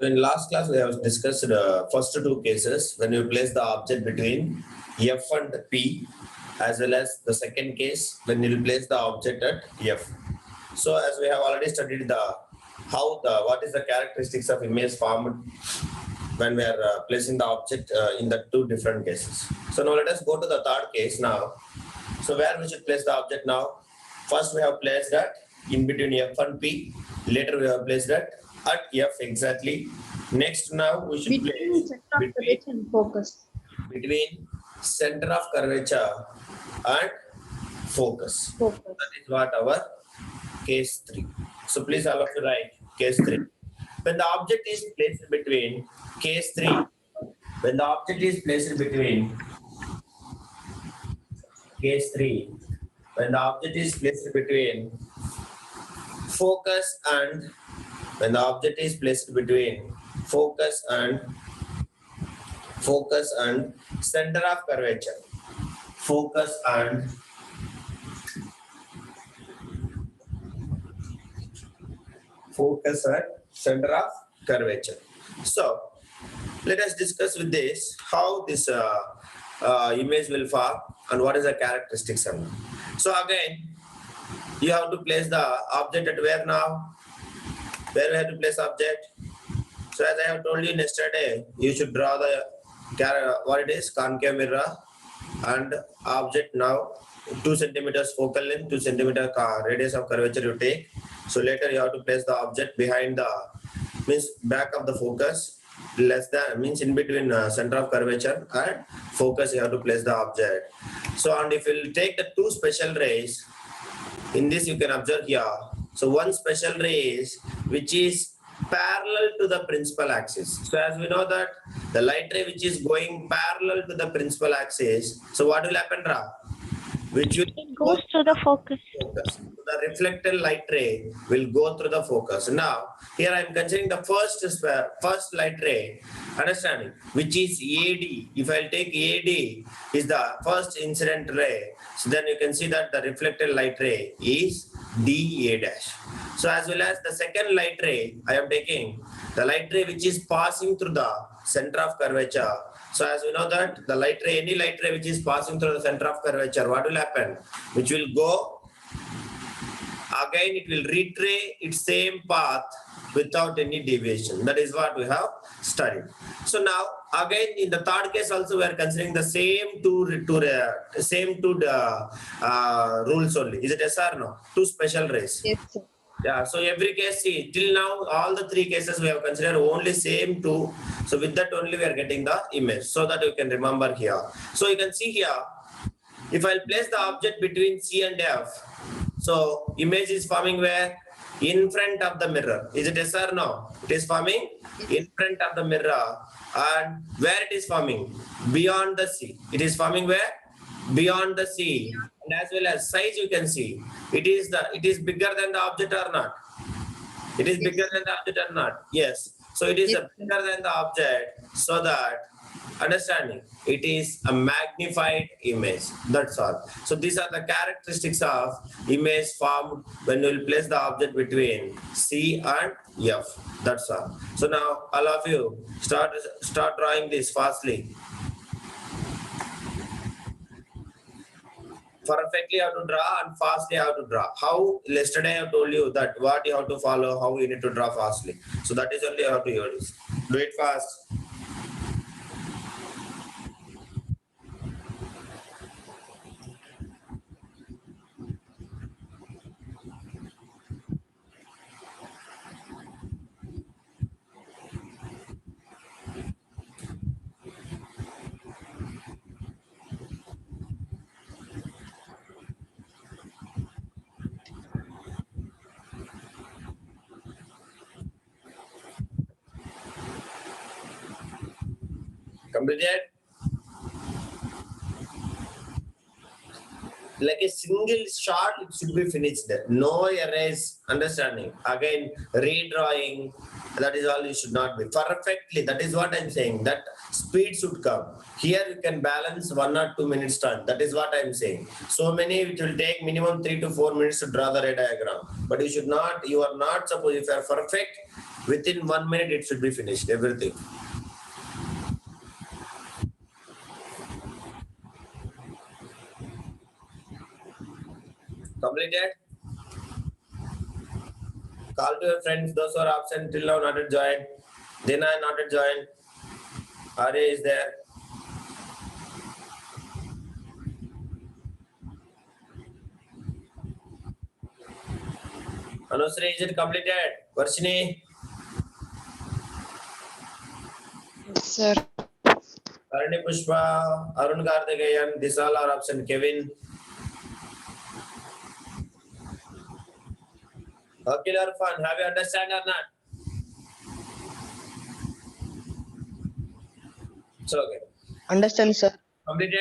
In last class, we have discussed first two cases when you place the object between F and P, as well as the second case when you place the object at F. So, as we have already studied what is the characteristics of image formed when we are placing the object in the two different cases. So now let us go to the third case now. So where we should place the object now? First we have placed that in between F and P. Later we have placed that at F exactly. Next now we should place between center of curvature and focus. That is what our case 3. So please all of you write case 3. When the object is placed between case 3, when the object is placed between case 3, when the object is placed between focus and when the object is placed between focus and center of curvature, focus and center of curvature. So let us discuss with this how this image will form and what is the characteristics of it. So again, you have to place the object at where now? Where we have to place object? So as I have told you yesterday, you should draw the what it is, concave mirror and object now 2 centimeters focal length, 2 centimeter radius of curvature you take. So later you have to place the object behind the means back of the focus, less than means in between center of curvature and focus you have to place the object. So and if you take the 2 special rays, in this you can observe here. So one special ray is which is parallel to the principal axis. So as we know that the light ray which is going parallel to the principal axis, so what will happen, Ra? Which will goes to the focus. The reflected light ray will go through the focus. Now, here I am considering the first light ray, understanding, which is AD. If I take AD is the first incident ray, so then you can see that the reflected light ray is DA dash. So as well as the second light ray, I am taking the light ray which is passing through the center of curvature. So as we know that the light ray, any light ray which is passing through the center of curvature, what will happen? Which will go, again it will retray its same path without any deviation. That is what we have studied. So now again in the third case also we are considering the same two rules only. Is it yes or no? 2 special rays. Yes, sir. Yeah, so every case, see, till now, all the 3 cases we have considered only same 2. So with that only we are getting the image, so that you can remember here. So you can see here, if I place the object between C and F, so image is forming where? In front of the mirror. Is it yes or no? It is forming in front of the mirror. And where it is forming? Beyond the C. It is forming where? Beyond the C. And as well as size you can see, it is bigger than the object or not? It is bigger than the object or not? Yes. So it is bigger than the object, so that understanding it is a magnified image. That's all. So these are the characteristics of image formed when you will place the object between C and F. That's all. So now all of you start drawing this fastly. Perfectly how to draw and fastly how to draw. How? Yesterday I told you that what you have to follow, how you need to draw fastly. So that is only how to use. Do it fast. Completed? Like a single shot, it should be finished. No erase, understanding. Again, redrawing, that is all you should not be. Perfectly, that is what I'm saying. That speed should come. Here you can balance 1 or 2 minutes time. That is what I'm saying. So many, it will take minimum 3 to 4 minutes to draw the ray diagram. But you should not, you are not supposed, if you are perfect, Within 1 minute, it should be finished, everything. Completed? Call to your friends, those who are absent till now, not yet joined. Dina not yet joined. Arya is there. Anusri, is it completed? Varshini? Sir. Karani Pushpa, Arun Karthikeyan, these all are absent. Kevin. Akil Arfan, have you understand or not? So, okay. Understand, sir. Completed?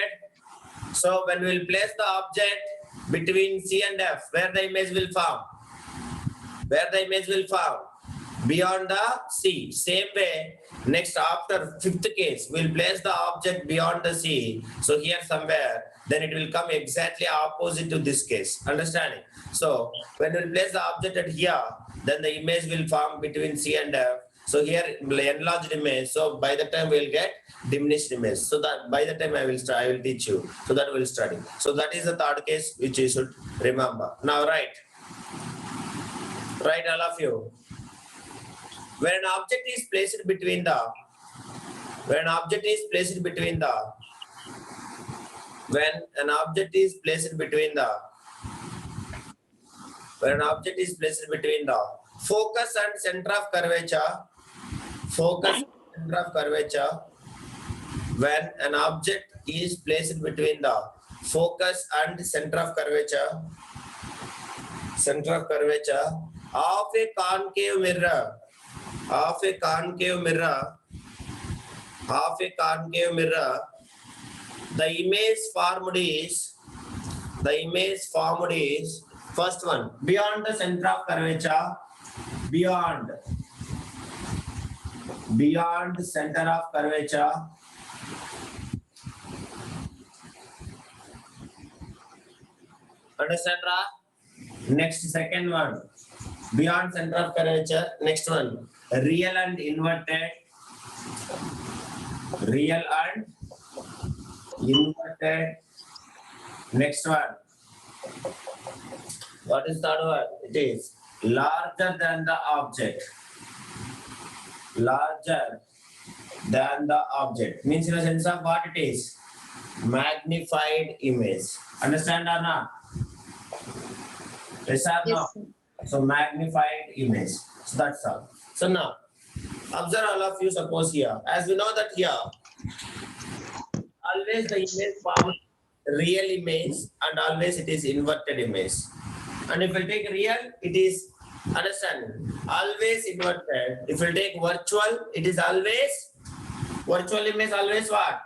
So, when we will place the object between C and F, where the image will form? Where the image will form? Beyond the C. Same way, next after fifth case, we'll place the object beyond the C. So here somewhere, then it will come exactly opposite to this case. Understanding? So when we'll place the object at here, then the image will form between C and F. So here enlarged image. So by the time we'll get diminished image. So that by the time I will teach you. So that we'll study. So that is the third case which you should remember. Now write. Write all of you. When an object is placed between the when an object is placed between the focus and center of curvature, when an object is placed between the focus and center of curvature of a concave mirror, the image formed is first one beyond the center of curvature, beyond center of curvature, understand, Ra? Next, second one, beyond center of curvature. Next one, real and inverted. Next one, what is third one? It is larger than the object. Means in the sense of what it is? Magnified image. Understand or not? Yes or no? So magnified image. So that's all. So now, observe all of you. Suppose here, as we know that here, always the image forms real image and always it is inverted image. And if we take real, it is, understand, always inverted. If we take virtual, it is always, virtual image always what?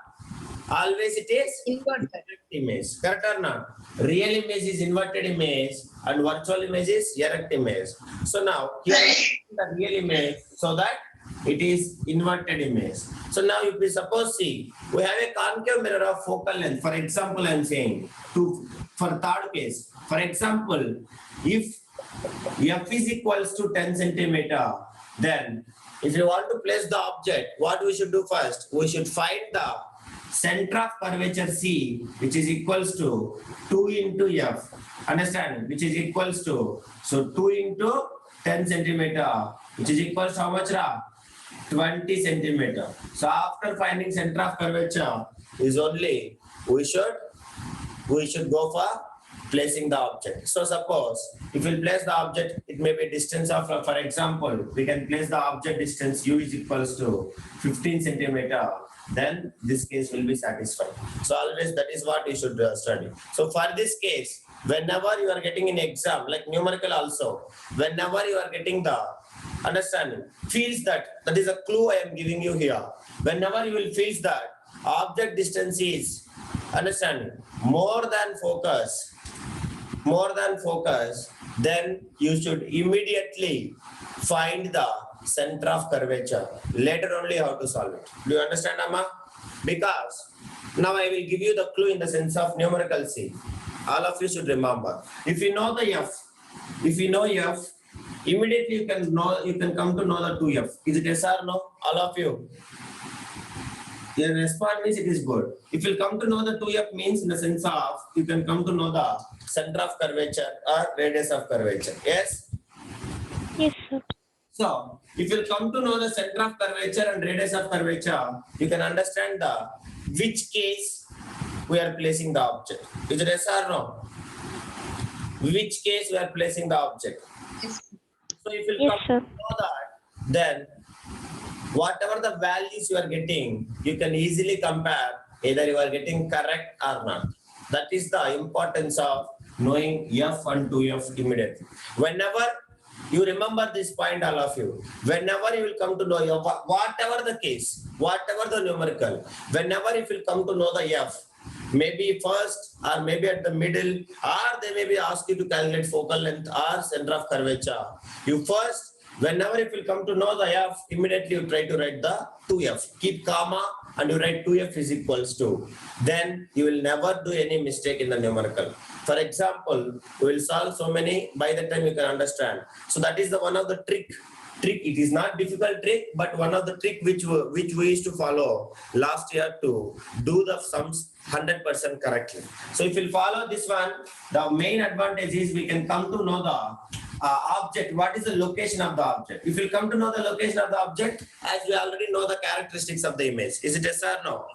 Always it is inverted image. Correct or not? Real image is inverted image and virtual image is erect image. So now here the real image so that it is inverted image. So now if we suppose see, we have a concave mirror of focal length. For example, I am saying for third case. For example, if F is equals to 10 centimeter, then if you want to place the object, what we should do first? We should find the center of curvature C, which is equals to 2 into F. Understand? Which is equals to, so 2 into 10 centimeter, which is equals to how much, Ra? 20 centimeter. So after finding center of curvature is only, we should go for placing the object. So suppose if we place the object, it may be distance of, for example, we can place the object distance U is equals to 15 centimeter. Then this case will be satisfied. So always that is what you should study. So for this case, whenever you are getting an exam, like numerical also, whenever you are getting the understanding, feels that is a clue I am giving you here. Whenever you will feel that object distance is, understanding, more than focus, then you should immediately find the center of curvature. Later only how to solve it. Do you understand, Amma? Because now I will give you the clue in the sense of numerical C. All of you should remember. If you know the F, Immediately you can come to know the 2f. Is it yes or no? All of you. Your response means it is good. If you come to know the 2f means in the sense of you can come to know the center of curvature or radius of curvature. Yes. Yes, sir. So if you come to know the center of curvature and radius of curvature, you can understand the which case we are placing the object. Is it yes or no? Which case we are placing the object. So if you Yes, come sir. to know that, then whatever the values you are getting, you can easily compare either you are getting correct or not. That is the importance of knowing f and 2f immediately. Whenever you remember this point, all of you, whenever you will come to know your whatever the case, whatever the numerical, whenever if you come to know the f, maybe first or maybe at the middle, or they may be asked you to calculate focal length or center of curvature. You first, whenever if you come to know the f, immediately you try to write the 2f. Keep comma and you write 2f is equals to. Then you will never do any mistake in the numerical. For example, we will solve so many, by the time you can understand. So that is the one of the trick. It is not difficult trick, but one of the trick which we used to follow last year to do the sums 100% correctly. So if you follow this one, the main advantage is we can come to know the object. What is the location of the object? If you come to know the location of the object, as we already know the characteristics of the image. Is it yes or no?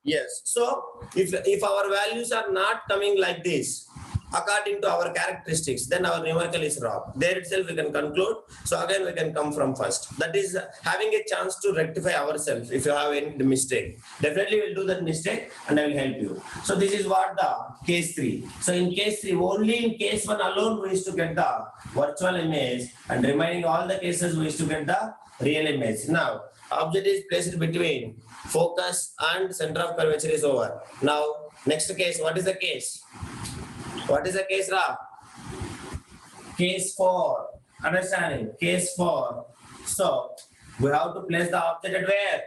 Yes. So if our values are not coming like this, according to our characteristics, then our numerical is wrong. There itself we can conclude. So again we can come from first. That is having a chance to rectify ourselves. If you have any mistake, definitely we'll do that mistake and I will help you. So this is what the case 3. So in case 3, only in case 1 alone we used to get the virtual image, and remaining all the cases we used to get the real image. Now object is placed between focus and center of curvature is over. Now next case, what is the case? What is the case, Ra? Case 4. Understanding? Case 4. So we have to place the object at where?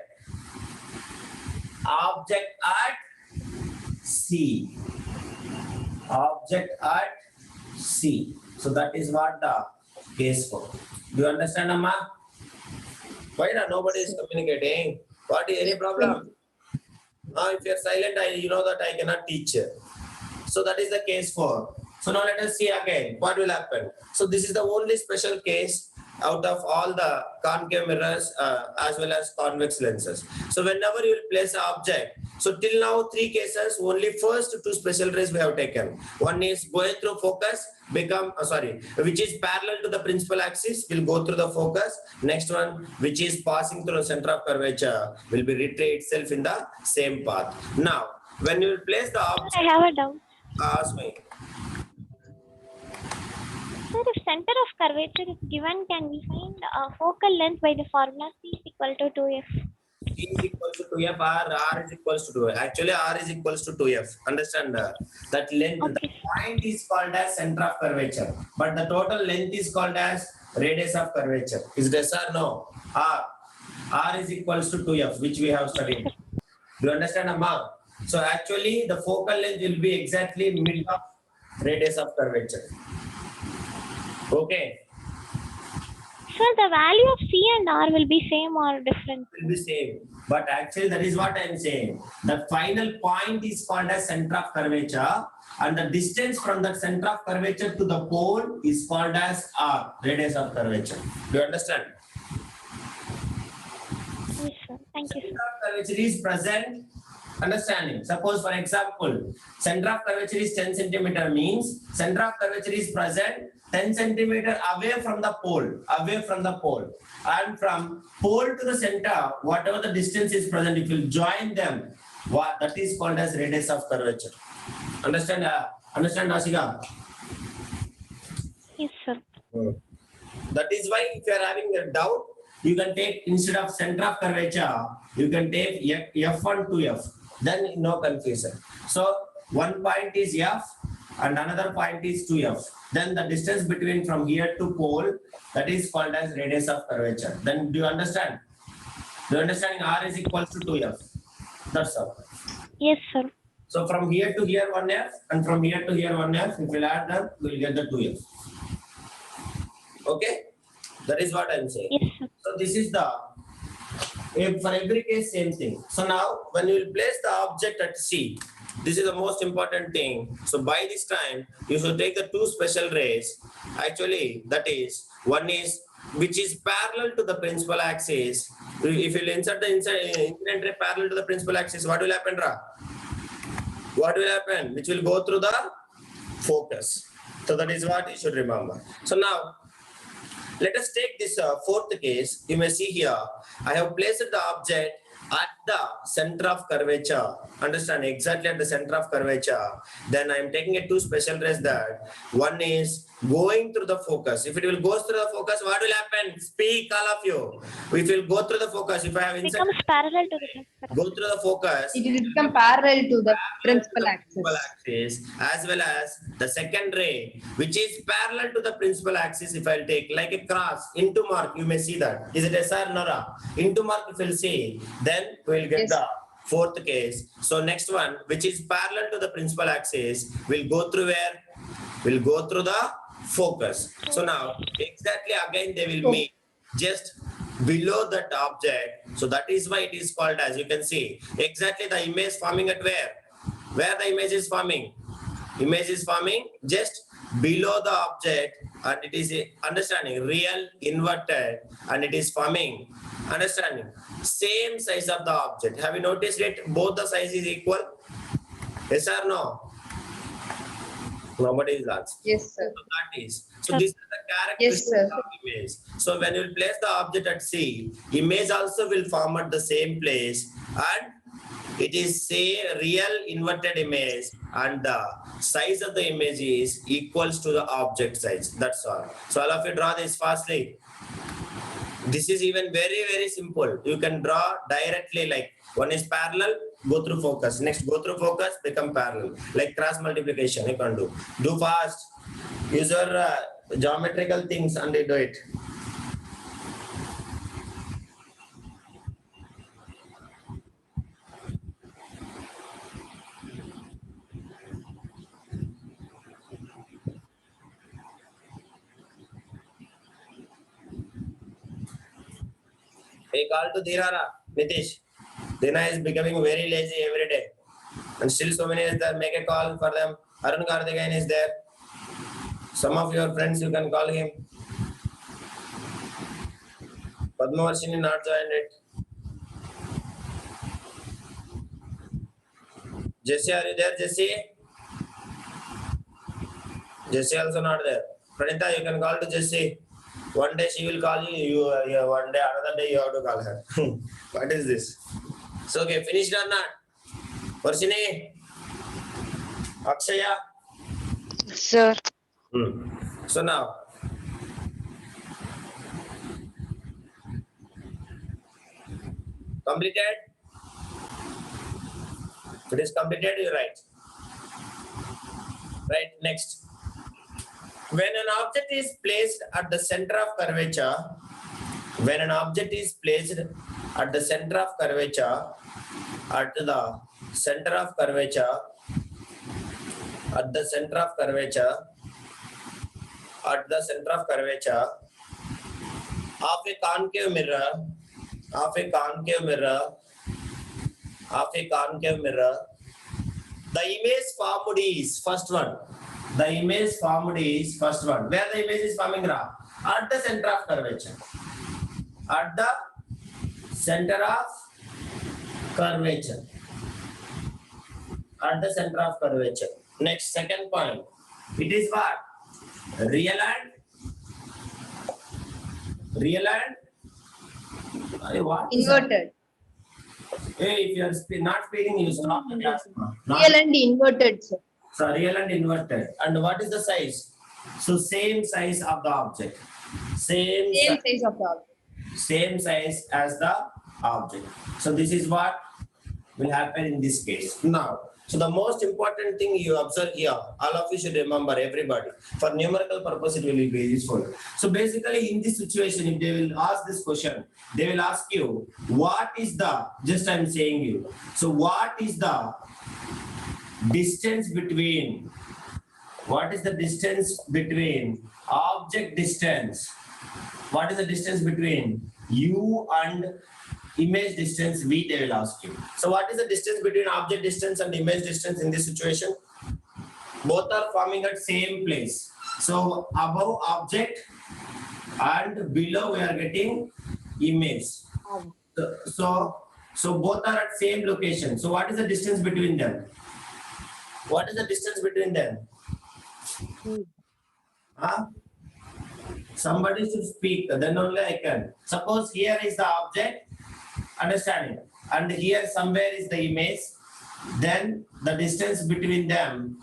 Object at C. Object at C. So that is what the case 4. Do you understand, Amma? Why not? Nobody is communicating. What is any problem? Now if you are silent, you know that I cannot teach. So that is the case 4. So now let us see again what will happen. So this is the only special case out of all the concave mirrors as well as convex lenses. So whenever you will place an object, so till now 3 cases, only first 2 special rays we have taken. One is going through focus, which is parallel to the principal axis, will go through the focus. Next one, which is passing through the center of curvature, will be retrace itself in the same path. Now, when you will place the object, I have a doubt. ask me. Sir, if center of curvature is given, can we find focal length by the formula C is equal to 2f? C is equal to 2f or R is equals to 2f. Actually, R is equals to 2f. Understand that length, Okay. the point is called as center of curvature, but the total length is called as radius of curvature. Is this or no? R is equals to 2f, which we have studied. Do you understand, Amma? So actually, the focal length will be exactly mid of radius of curvature. Okay. Sir, the value of C and R will be same or different? Will be same, but actually that is what I am saying. The final point is called as center of curvature, and the distance from the center of curvature to the pole is called as R, radius of curvature. Do you understand? Yes, sir. Thank you, Center sir. of curvature is present. Understanding. Suppose, for example, center of curvature is 10 centimeter means center of curvature is present 10 centimeter away from the pole, and from pole to the center, whatever the distance is present, if you join them, that is called as radius of curvature. Understand? Understand, Ashika? Yes, sir. That is why if you are having a doubt, you can take, instead of center of curvature, you can take F1 to F. Then no confusion. So one point is F and another point is 2F. Then the distance between from here to pole, that is called as radius of curvature. Then do you understand? Do you understand? R is equals to 2F. That's all. Yes, sir. So from here to here 1F and from here to here 1F. If we add them, we will get the 2F. Okay, that is what I'm saying. Yes, sir. So this is the for every case same thing. So now when you will place the object at C, this is the most important thing. So by this time you should take the two special rays. Actually, that is one is which is parallel to the principal axis. If you insert the incident ray parallel to the principal axis, what will happen, Ra? What will happen? Which will go through the focus. So that is what you should remember. So now let us take this fourth case. You may see here, I have placed the object at the center of curvature. Understand, exactly at the center of curvature. Then I am taking a two special rays that one is going through the focus. If it will go through the focus, what will happen? Speak, all of you. If it will go through the focus, if I have It inside, becomes parallel to the principal. go through the focus, It will become parallel to the principal axis. as well as the second ray, which is parallel to the principal axis. If I'll take like a cross into mark, you may see that. Is it yes or no? Into mark, if you'll see, then we'll get Yes. the fourth case. So next one, which is parallel to the principal axis, will go through where? Will go through the focus. So now exactly again they will meet just below that object. So that is why it is called, as you can see, exactly the image forming at where the image is forming. Image is forming just below the object, and it is understanding real inverted, and it is forming, understanding, same size of the object. Have you noticed it? Both the size is equal. Yes or no? Nobody is answering. Yes, sir. So that is. So these are the characteristics Yes, sir. of image. So when you place the object at C, image also will form at the same place, and it is say real inverted image, and the size of the image is equals to the object size. That's all. So all of you draw this fastly. This is even very simple. You can draw directly, like one is parallel, go through focus. Next, go through focus, become parallel. Like cross multiplication, you can do. Do fast. Use your geometrical things and do it. A call to Dhirara, Nitish. Dina is becoming very lazy every day. And still so many is there. Make a call for them. Arun Karthikeyan is there. Some of your friends, you can call him. Padmavarshini not joined it. Jesse, are you there, Jesse? Jesse also not there. Pranita, you can call to Jesse. One day she will call you. One day, another day you have to call her. What is this? So okay, finished or not? Varshini, Akshaya. Sir. So now, completed? If it is completed, you write. Right, next. When an object is placed at the center of curvature, when an object is placed at the center of curvature, at the center of curvature, at the center of curvature, at the center of curvature of a concave mirror, of a concave mirror, of a concave mirror, the image formed is first one. The image formed is first one. Where the image is forming, Ra? At the center of curvature. At the center of curvature. At the center of curvature. Next, second point. It is what? Real and what? Inverted. Hey, if you are not speaking, you stop the class. Not- Real and inverted, sir. So real and inverted. And what is the size? So same size of the object. Same Same size of the object. same size as the object. So this is what will happen in this case. Now, so the most important thing you observe here, all of you should remember, everybody, for numerical purpose, it will be useful. So basically in this situation, if they will ask this question, they will ask you, what is the, just I'm saying you, so what is the distance between, what is the distance between object distance what is the distance between you and image distance V, they will ask you. So what is the distance between object distance and image distance in this situation? Both are forming at same place. So above object and below we are getting image. So both are at same location. So what is the distance between them? What is the distance between them? Huh? Somebody should speak, then only I can. Suppose here is the object, understanding, and here somewhere is the image. Then the distance between them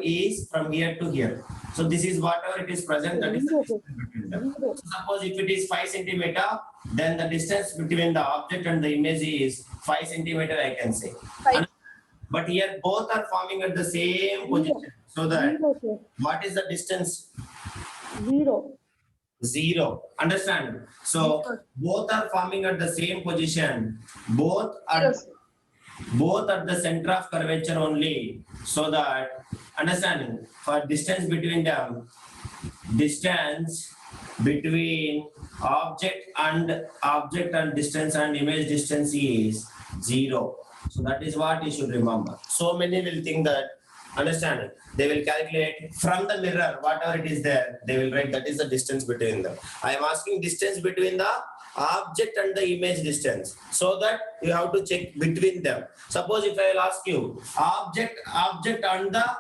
is from here to here. So this is whatever it is present, that is the distance between them. So suppose if it is 5 centimeter, then the distance between the object and the image is 5 centimeter, I can say. Five. But here both are forming at the same position. So that what is the distance? 0. 0. Understand? So both are forming at the same position. Both are at the center of curvature only. So that, understanding, for distance between them, distance between object and distance and image distance is 0. So that is what you should remember. So many will think that, understanding, they will calculate from the mirror, whatever it is there, they will write that is the distance between them. I am asking distance between the object and the image distance, so that you have to check between them. Suppose if I will ask you object and the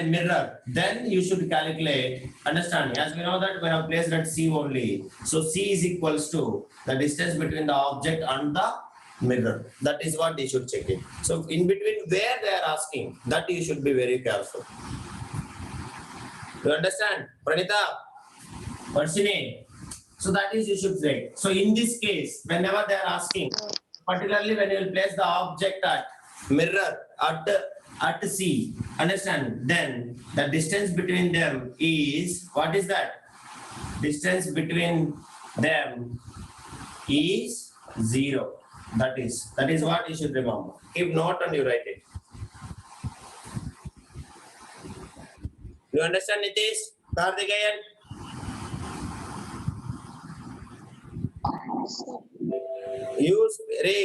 mirror, then you should calculate, understanding, as we know that we have placed at C only. So C is equals to the distance between the object and the mirror. That is what you should check it. So in between where they are asking, that you should be very careful. You understand? Pranita? Varsini? So that is you should say. So in this case, whenever they are asking, particularly when you will place the object at mirror at C, understand, then the distance between them is, what is that? Distance between them is 0. That is what you should remember. If not, and you write it. You understand Nitish? Karthikeyan? Use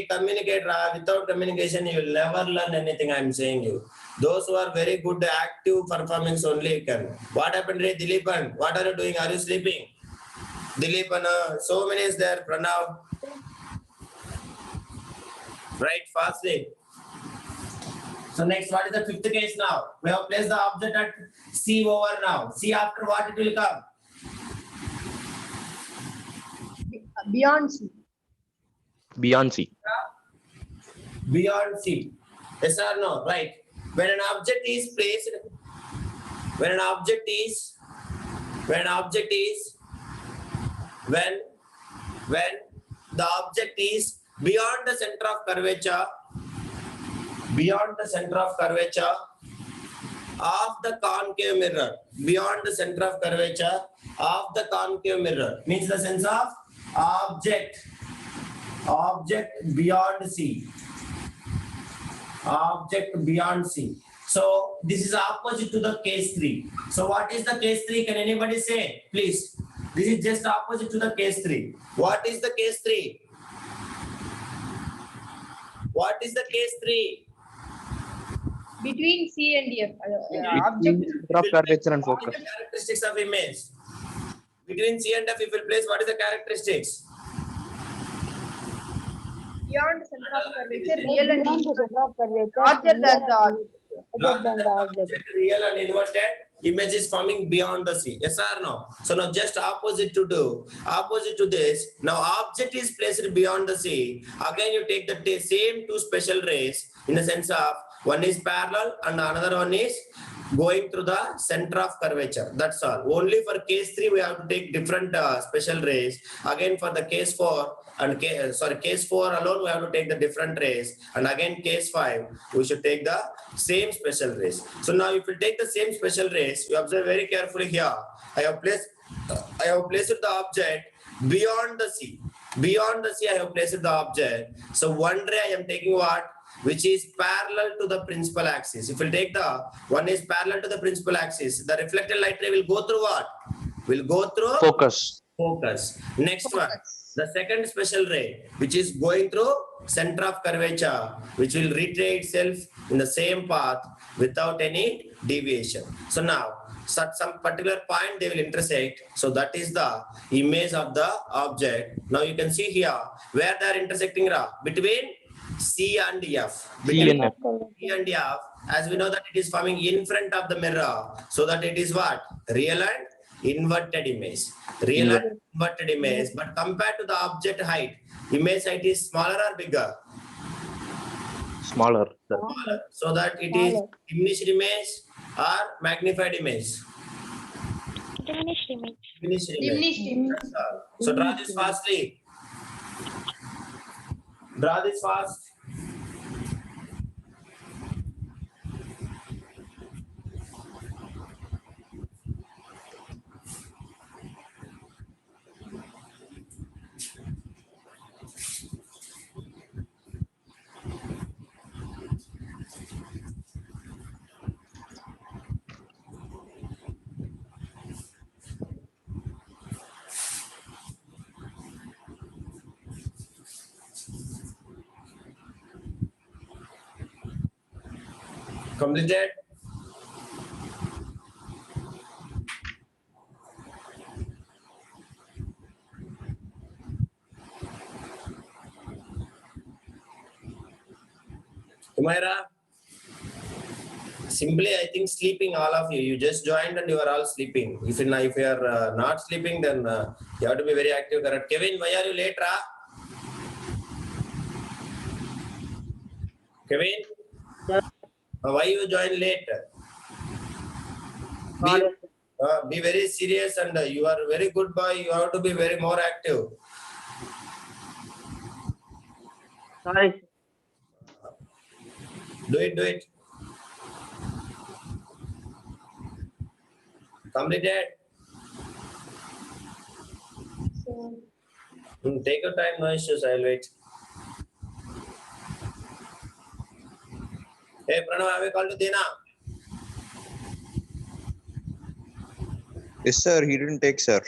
communicate. Without communication, you will never learn anything. I am saying you. Those who are very good, active performance only can. What happened, Ray Dileepan? What are you doing? Are you sleeping? Dileepan, so many is there. Pranav. Right, fastly. So next, what is the fifth case now? We have placed the object at C over now. C after what it will come? Beyond C. Beyond C. Beyond C. Yes or no? Right. When an object is placed, when the object is beyond the center of curvature, of the concave mirror, beyond the center of curvature of the concave mirror, means the sense of object beyond C. Object beyond C. So this is opposite to the case 3. So what is the case 3? Can anybody say, please? This is just opposite to the case 3. What is the case 3? What is the case 3? Between C and F. Object. Center of curvature and What is focus. the characteristics of image? Between C and F, if you place, what is the characteristics? Beyond center of curvature, real and object as the object. Real and inverted image is forming beyond the C. Yes or no? So now just opposite to this. Now object is placed beyond the C. Again you take the same two special rays in the sense of one is parallel and another one is going through the center of curvature. That's all. Only for case 3 we have to take different special rays. Again for the case 4 and case 4 alone we have to take the different rays, and again case 5 we should take the same special rays. So now if you take the same special rays, you observe very carefully here. I have placed the object beyond the C. Beyond the C I have placed the object. So one ray I am taking what? which is parallel to the principal axis. If we take the one is parallel to the principal axis, the reflected light ray will go through what? Will go through Focus. focus. Next one, the second special ray, which is going through center of curvature, which will retrace itself in the same path without any deviation. So now, at some particular point they will intersect. So that is the image of the object. Now you can see here where they are intersecting, between C and F. C and F. C and F, as we know that it is forming in front of the mirror, so that it is what? Real and inverted image. Real and inverted image, but compared to the object height, image height is smaller or bigger? Smaller. Sir. Smaller. So that it is diminished image or magnified image? Diminished image. Diminished image. Diminished image. That's all. So draw this fastly. Draw this fast. Completed? Humaira? Simply, I think sleeping, all of you. You just joined and you are all sleeping. If you are not sleeping, then you have to be very active. Correct? Kevin, why are you late, Ra? Kevin? Why you join late? Be very serious, and you are very good boy. You have to be very more active. Sorry. Do it. Completed. Take your time, no issues. I'll wait. Hey, Pranav, have you called to Dina? Yes, sir. He didn't take, sir.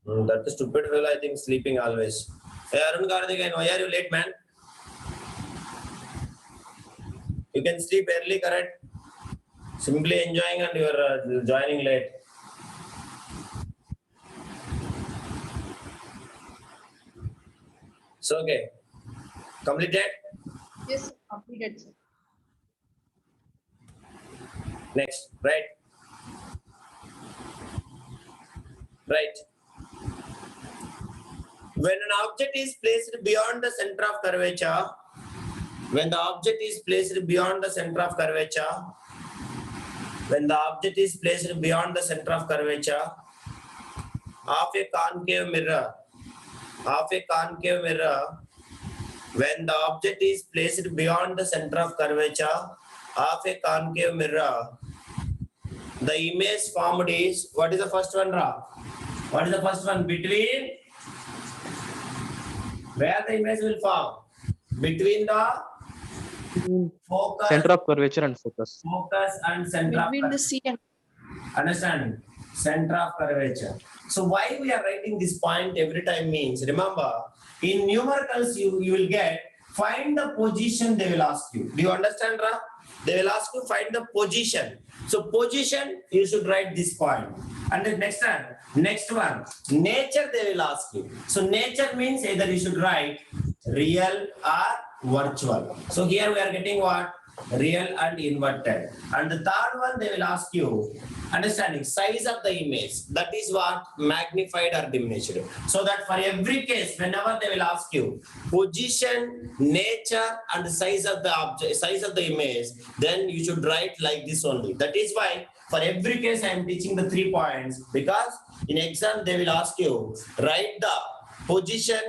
That is stupid fellow, I think, sleeping always. Hey, Arun Karthikeyan, why are you late, man? You can sleep early, correct? Simply enjoying and you are joining late. So, okay. Completed? Yes, completed, sir. Next, right? Right. When an object is placed beyond the center of curvature, when the object is placed beyond the center of curvature, when the object is placed beyond the center of curvature of a concave mirror, when the object is placed beyond the center of curvature of a concave mirror, the image formed is, what is the first one, Ra? What is the first one? Between, where the image will form? Between the focus, Center of curvature and focus. and center of Between the curvature. C and Understanding? Center of curvature. So why we are writing this point every time means, remember, in numericals you will get, find the position they will ask you. Do you understand, Ra? They will ask you find the position. So position, you should write this point. And the next one, nature they will ask you. So nature means either you should write real or virtual. So here we are getting what? Real and inverted. And the third one they will ask you, understanding size of the image. That is what? Magnified or diminished. So that for every case, whenever they will ask you position, nature and size of the object, size of the image, then you should write like this only. That is why for every case I am teaching the 3 points, because in exam they will ask you write the position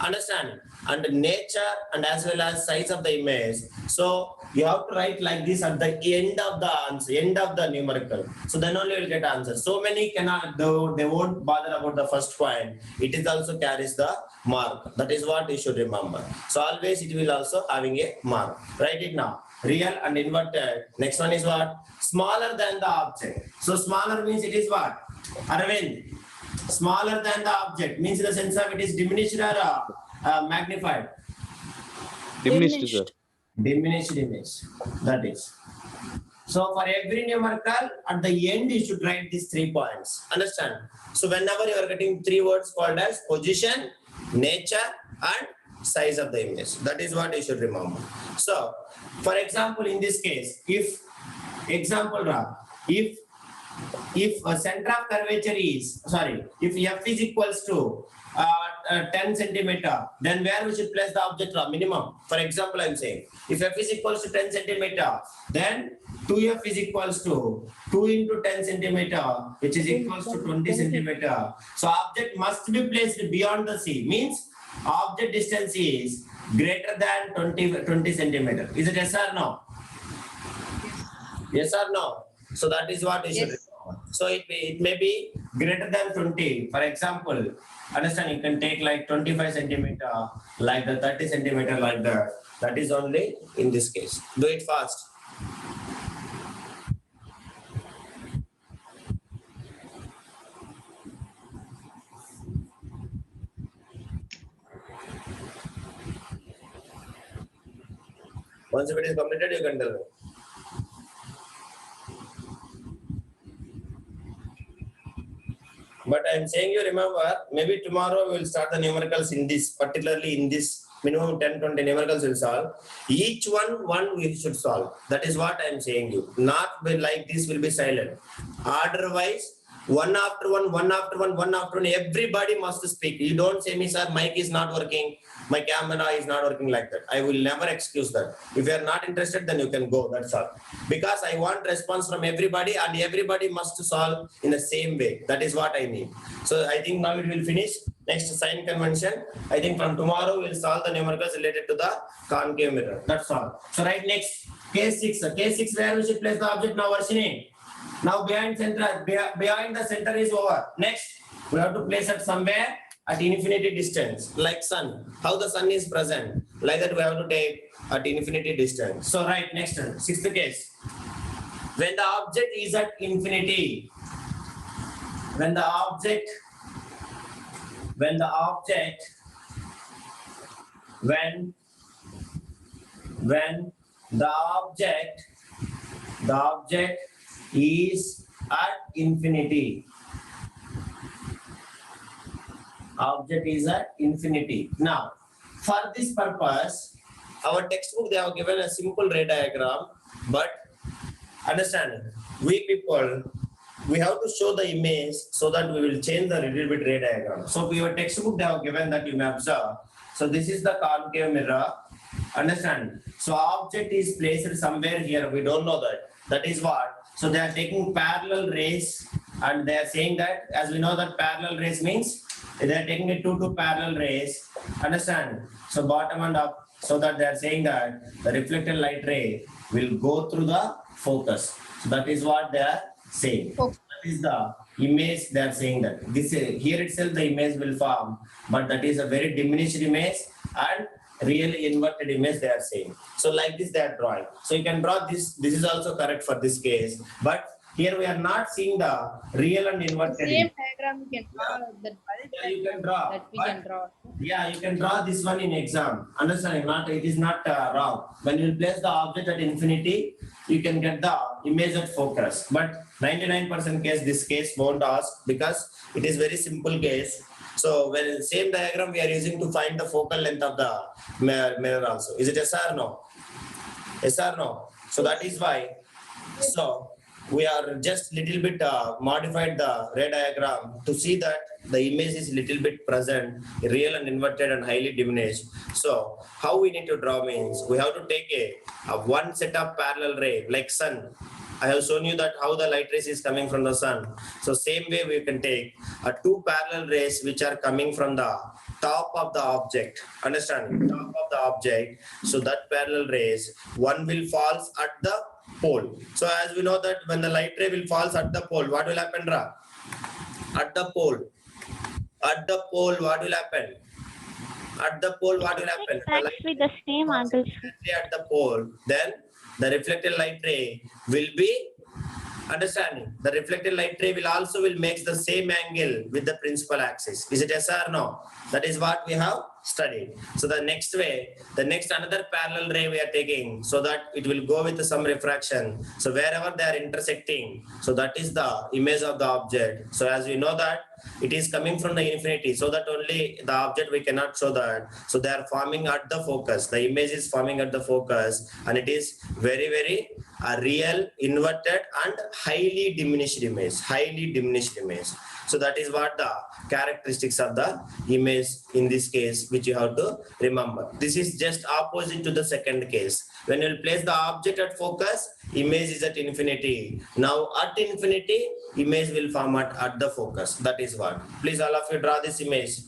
Understand? And nature and as well as size of the image. So you have to write like this at the end of the answer, end of the numerical. So then only you will get answer. So many cannot, they won't bother about the first point. It is also carries the mark. That is what you should remember. So always it will also having a mark. Write it now. Real and inverted. Next one is what? Smaller than the object. So smaller means it is what? Arvind. Smaller than the object means in the sense of it is diminished or magnified. Diminished, sir. Diminished image. That is. So for every numerical, at the end you should write these 3 points. Understand? So whenever you are getting 3 words called as position, nature, and size of the image. That is what you should remember. So, for example, in this case, if a center of curvature is, if f is equals to 10 centimeter, then where we should place the object minimum? For example, I am saying, if f is equals to 10 centimeter, then 2f is equals to 2 into 10 centimeter, which is equals to 20 centimeter. So object must be placed beyond the C, means object distance is greater than 20 centimeter. Is it yes or no? Yes or no? So that is what you should remember. So it may be greater than 20. For example, understand, you can take like 25 centimeter, like the 30 centimeter, like that. That is only in this case. Do it fast. Once if it is completed, you can tell me. But I am saying you remember, maybe tomorrow we will start the numericals in this, particularly in this minimum 10, 20 numericals will solve. Each one we should solve. That is what I am saying you. Not be like this will be silent. Otherwise, one after one, everybody must speak. You don't say me, sir, mic is not working, my camera is not working, like that. I will never excuse that. If you are not interested, then you can go, that's all. Because I want response from everybody and everybody must solve in the same way. That is what I need. So I think now it will finish. Next sign convention. I think from tomorrow we will solve the numericals related to the concave mirror. That's all. So right next, case 6. Case 6 where we should place the object now, Varshini. Now behind the center is over. Next, we have to place it somewhere at infinity distance, like sun. How the sun is present, like that we have to take at infinity distance. So right, next, 6th case. When the object is at infinity, when the object is at infinity. Object is at infinity. Now, for this purpose, our textbook they have given a simple ray diagram, but understand, we people, we have to show the image so that we will change the little bit ray diagram. So your textbook they have given that you may observe. So this is the concave mirror. Understand? So object is placed somewhere here. We don't know that. That is what. So they are taking parallel rays and they are saying that, as we know that parallel rays means they are taking it two parallel rays. Understand? So bottom and up. So that they are saying that the reflected light ray will go through the focus. So that is what they are saying. That is the image they are saying that. This here itself the image will form, but that is a very diminished image and really inverted image they are saying. So like this they are drawing. So you can draw this. This is also correct for this case. But here we are not seeing the real and inverted. Same diagram you can draw that yeah, you can draw. that we can draw. Yeah, you can draw this one in exam. Understand? It is not wrong. When you place the object at infinity, you can get the image at focus. But 99% case, this case won't ask because it is very simple case. So when same diagram we are using to find the focal length of the mirror also. Is it yes or no? Yes or no? So that is why. So we are just little bit modified the ray diagram to see that the image is little bit present, real and inverted and highly diminished. So how we need to draw means we have to take a one set of parallel ray like sun. I have shown you that how the light rays is coming from the sun. So same way we can take two parallel rays which are coming from the top of the object. Understanding? Top of the object. So that parallel rays, one will falls at the pole. So as we know that when the light ray will falls at the pole, what will happen, Ra? At the pole. At the pole, what will happen? At the pole, what will happen? The Reflects with the same falls angle. exactly at the pole, then the reflected light ray will be understanding. The reflected light ray will also will make the same angle with the principal axis. Is it yes or no? That is what we have studied. So the next way, the next another parallel ray we are taking so that it will go with some refraction. So wherever they are intersecting, so that is the image of the object. So as we know that it is coming from the infinity, so that only the object we cannot show that. So they are forming at the focus. The image is forming at the focus, and it is very, very real, inverted, and highly diminished image. Highly diminished image. So that is what the characteristics of the image in this case, which you have to remember. This is just opposite to the second case. When you place the object at focus, image is at infinity. Now at infinity, image will form at the focus. That is what. Please all of you draw this image.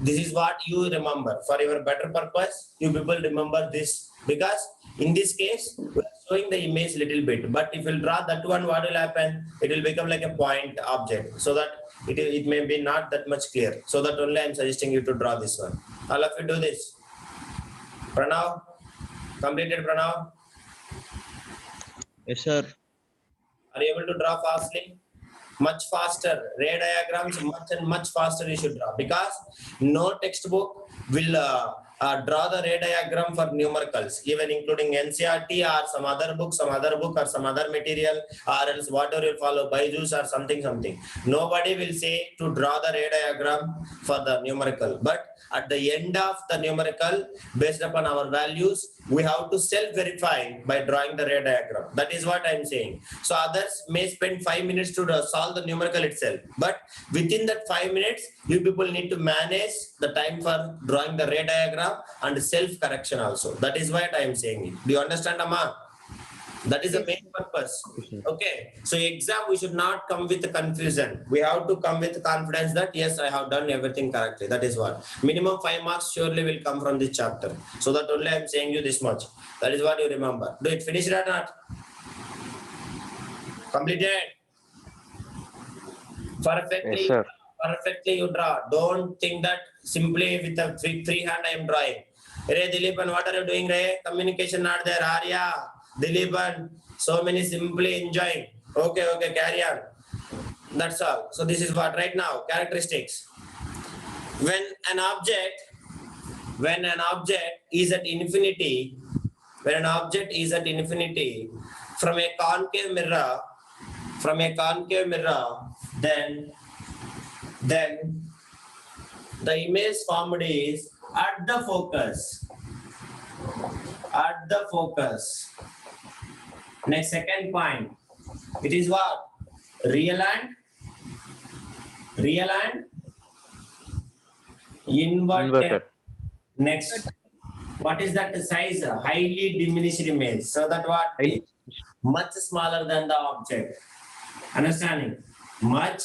This is what you remember. For your better purpose, you people remember this, because in this case, we are showing the image little bit. But if you draw that one, what will happen? It will become like a point object, so that it may be not that much clear. So that only I am suggesting you to draw this one. All of you do this. Pranav, completed Pranav? Yes, sir. Are you able to draw fastly? Much faster. Ray diagrams much and much faster you should draw, because no textbook will draw the ray diagram for numericals, even including NCERT or some other book or some other material, or else whatever you follow, Byju's or something. Nobody will say to draw the ray diagram for the numerical. But at the end of the numerical, based upon our values, we have to self-verify by drawing the ray diagram. That is what I am saying. So others may spend 5 minutes to solve the numerical itself. But within that 5 minutes, you people need to manage the time for drawing the ray diagram and self-correction also. That is what I am saying it. Do you understand, Amma? That is the main purpose. Okay. So exam, we should not come with confusion. We have to come with confidence that yes, I have done everything correctly. That is what. Minimum 5 marks surely will come from this chapter. So that only I am saying you this much. That is what you remember. Do it finish it or not? Completed. Perfectly. Yes, sir. Perfectly you draw. Don't think that simply with a free hand I am drawing. Ray Dileepan, what are you doing, Ray? Communication not there. Arya, Dileepan, so many simply enjoying. Okay, carry on. That's all. So this is what right now, characteristics. When an object is at infinity, from a concave mirror, then the image formed is at the focus. Next, second point, it is what? Real and inverted. Next, what is that size? Highly diminished image. So that what? Much smaller than the object. Understanding? Much